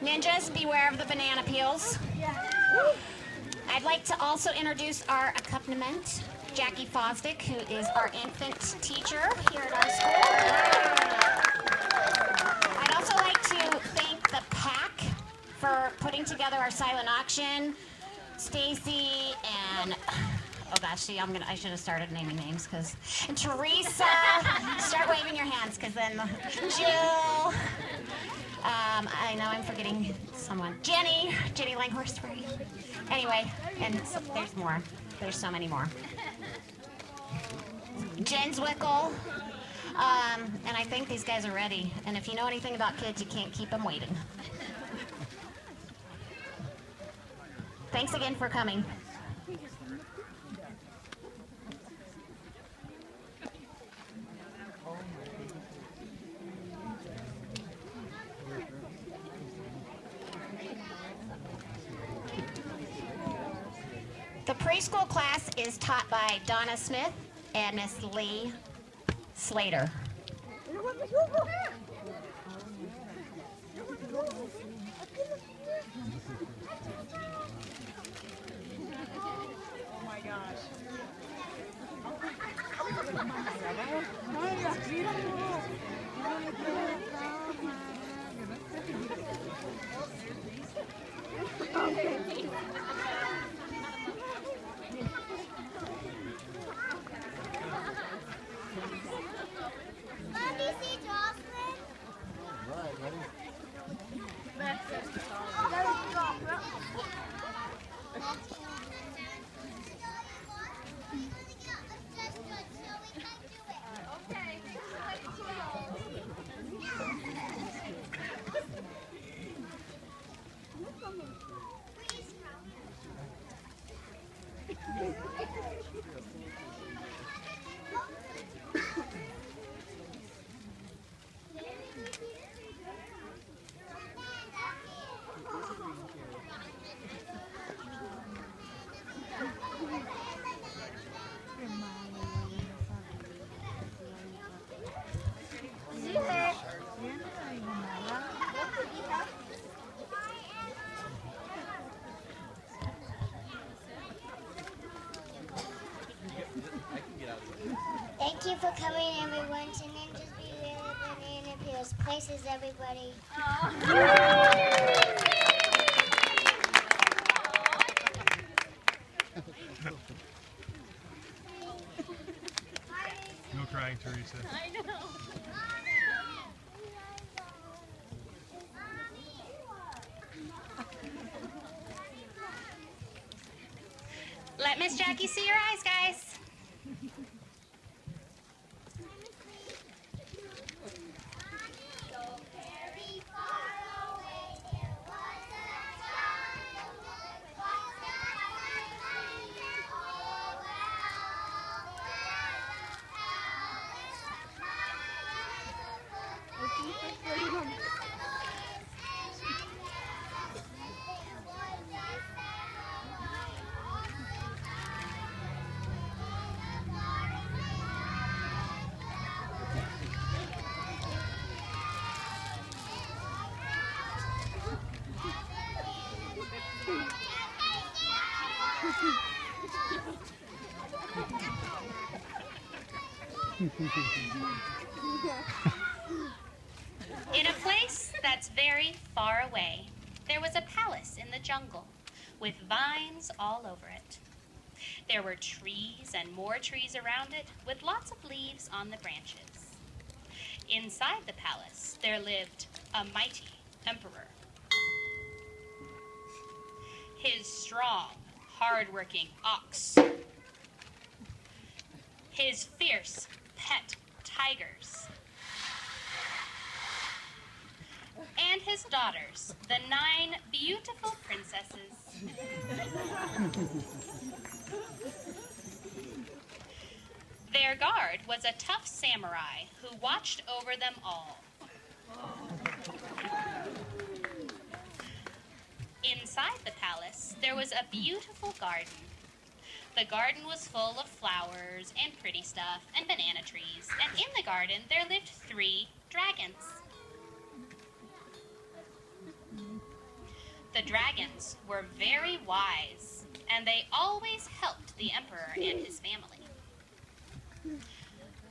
Ninjas, beware of the banana peels. I'd like to also introduce our accompaniment, Jackie Fosdick, who is our infant teacher here at our school. I'd also like to thank the PAC for putting together our silent auction. Stacy and, oh gosh, see, I should have started naming names, and Teresa, start waving your hands, because then Jill, I know I'm forgetting someone. Jenny Langhorst, where are you? Anyway, and so, there's more. There's so many more. Jen Zwickel, and I think these guys are ready. And if you know anything about kids, you can't keep them waiting. Thanks again for coming. The preschool class is taught by Donna Smith and Miss Lee Slater. Oh my gosh. Thank you for coming, everyone, to Ninjas Beware the Banana Peels. Places, everybody. No crying, Teresa. I know. Let Miss Jackie see your eyes, guys. In a place that's very far away, there was a palace in the jungle with vines all over it. There were trees and more trees around it with lots of leaves on the branches. Inside the palace, there lived a mighty emperor. His strong, hard-working ox. His fierce pet tigers. And his daughters, the 9 beautiful princesses. Their guard was a tough samurai who watched over them all. Inside the palace, there was a beautiful garden. The garden was full of flowers and pretty stuff and banana trees, and in the garden there lived 3 dragons. The dragons were very wise, and they always helped the emperor and his family.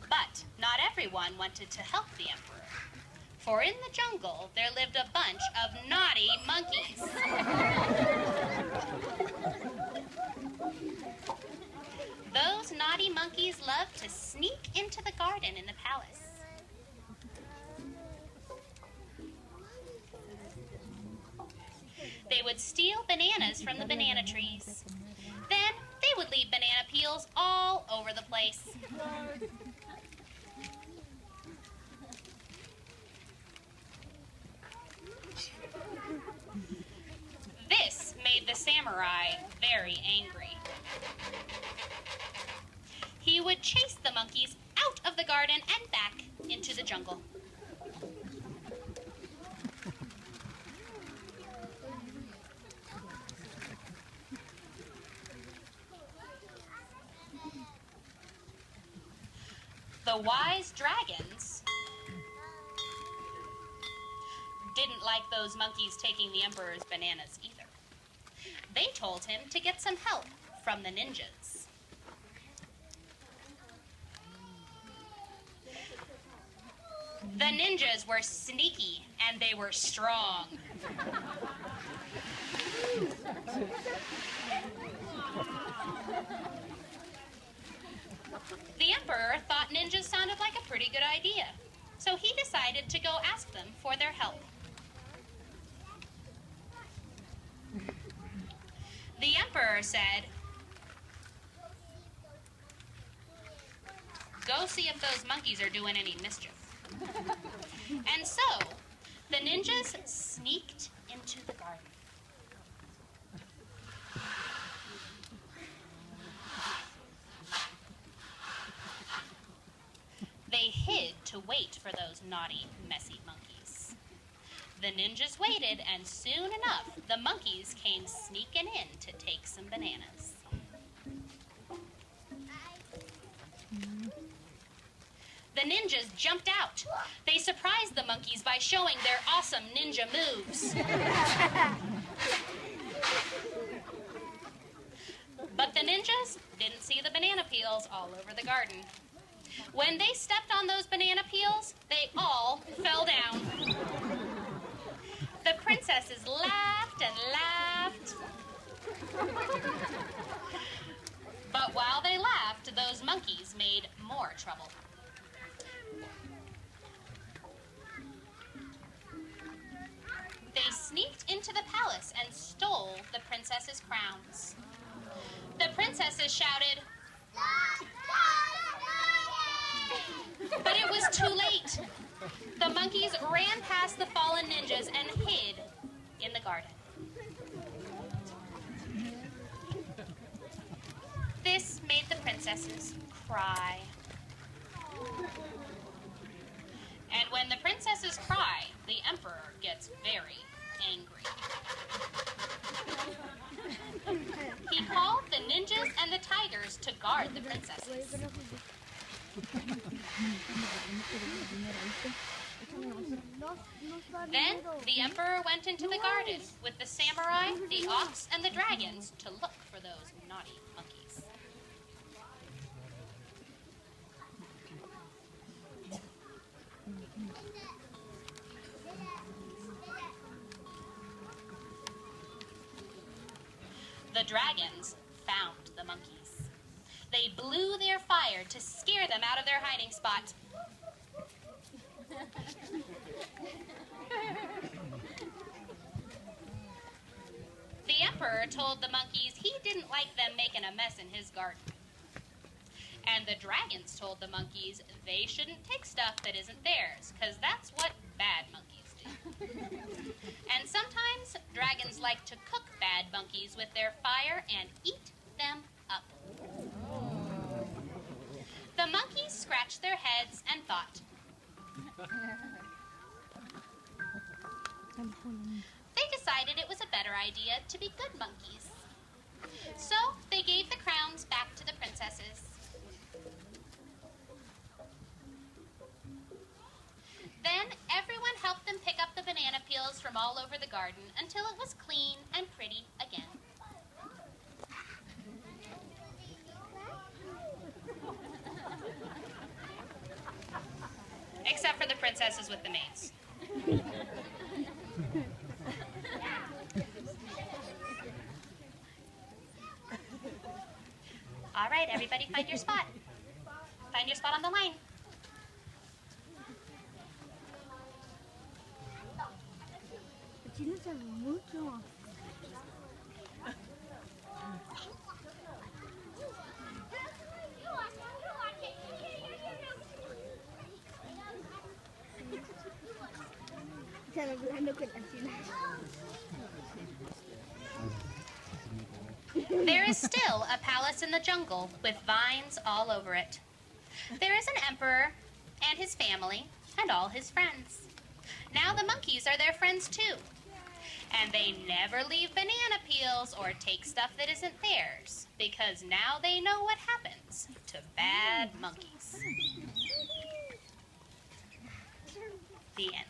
But not everyone wanted to help the emperor, for in the jungle there lived a bunch of naughty monkeys. Those naughty monkeys loved to sneak into the garden in the palace. They would steal bananas from the banana trees. Then they would leave banana peels all over the place. This made the samurai very angry. He would chase the monkeys out of the garden and back into the jungle. The wise dragons didn't like those monkeys taking the emperor's bananas either. They told him to get some help from the ninjas. The ninjas were sneaky and they were strong. The emperor thought ninjas sounded like a pretty good idea, so he decided to go ask them for their help. The emperor said, "Go see if those monkeys are doing any mischief." And so, the ninjas sneaked into the garden. They hid to wait for those naughty, messy monkeys. The ninjas waited, and soon enough, the monkeys came sneaking in to take some bananas. The ninjas jumped out. They surprised the monkeys by showing their awesome ninja moves. But the ninjas didn't see the banana peels all over the garden. When they stepped on those banana peels, they all fell down. The princesses laughed and laughed. But while they laughed, those monkeys made more trouble. They sneaked into the palace and stole the princesses' crowns. The princesses shouted, but it was too late. The monkeys ran past the fallen ninjas and hid in the garden. This made the princesses cry. And when the princesses cry, the emperor gets very angry. He called the ninjas and the tigers to guard the princesses. Then the emperor went into the garden with the samurai, the ox, and the dragons to look for those naughty monkeys. The dragons found the monkeys. They blew their fire to scare them out of their hiding spot. The emperor told the monkeys he didn't like them making a mess in his garden. And the dragons told the monkeys they shouldn't take stuff that isn't theirs, because that's what bad monkeys do. And sometimes dragons like to cook bad monkeys with their fire and eat them up. The monkeys scratched their heads and thought. They decided it was a better idea to be good monkeys. So they gave the crowns back to the princesses. Then everyone helped them pick up the banana peels from all over the garden until it was clean and pretty again. Except for the princesses with the maids. All right, everybody find your spot. Find your spot on the line. There is still a palace in the jungle with vines all over it. There is an emperor and his family and all his friends. Now the monkeys are their friends too. And they never leave banana peels or take stuff that isn't theirs, because now they know what happens to bad monkeys. The end.